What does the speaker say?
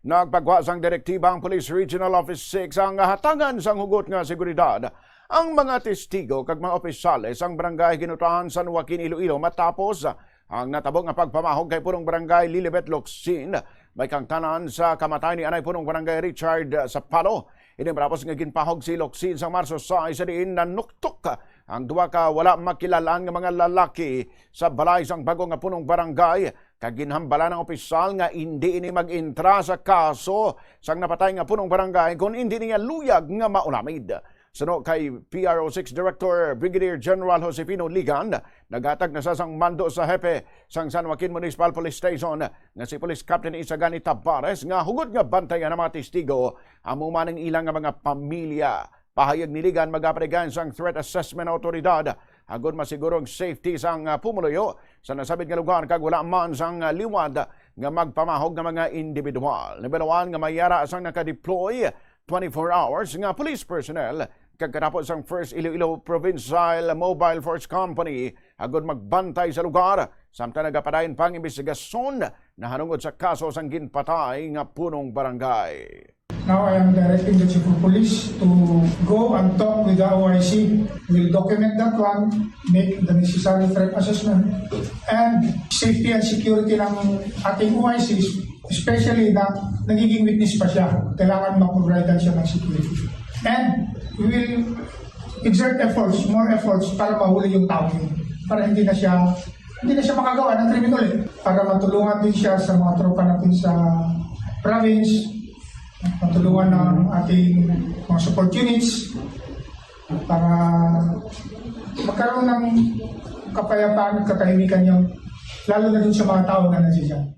Nagpagwa sang direktiba ang Police Regional Office 6 ang hatangan sang hugot nga seguridad ang mga testigo kag mga opisyales ang barangay Ginutahan San Joaquin, Iloilo matapos ang natabong nga pagpamahog kay punong barangay Lilibet Locsin may kangtanan sa kamatay ni anay punong barangay Richard Sapalo. Ini matapos nga ginpahog si Locsin sa Marso 6 sa diin na nuktok ang duwa ka wala makilalang nga mga lalaki sa balay sang bago nga punong barangay kag ginhambala ng opisyal nga hindi ini mag-intra sa kaso sang napatay nga punong barangay kung hindi niya luyag nga maulamid. Suno kay PRO6 Director Brigadier General Josefino Ligan, nagatag na sa sang mando sa hepe sang San Joaquin Municipal Police Station nga si Police Captain Isagani Tabares nga hugot nga bantayan ng mga testigo amuman ng ilang nga mga pamilya. Pahayag ni Ligan magaparigan sang Threat Assessment Autoridad agud masigurong safety sang pumuluyo sa nasabit nga lugar kag wala man sang liwad nga magpamahog nga mga individual. Nabalawan nga mayara sang nakadeploy 24 hours nga police personnel kagkatapos sang 1st Iloilo Provincial Mobile Force Company agud magbantay sa lugar samtang nagapadayon pang imbestigasyon na hanungod sa kaso sang ginpatay nga punong barangay. Now I am directing the Chief of Police to go and talk with the OIC. We'll document that one, make the necessary threat assessment, and safety and security ng ating OIC, especially na nagiging witness pa siya. Kailangan mag-provide siya ng security. And we will exert efforts, more efforts para mahuli yung tao yun. Para hindi na siya makagawa ng krimen ulit. Para matulungan din siya sa mga tropa natin sa province, matulungan ng ating mga support units para magkaroon ng kapayapaan at katahimikan yung lalo na dun sa mga tao na nandiyan.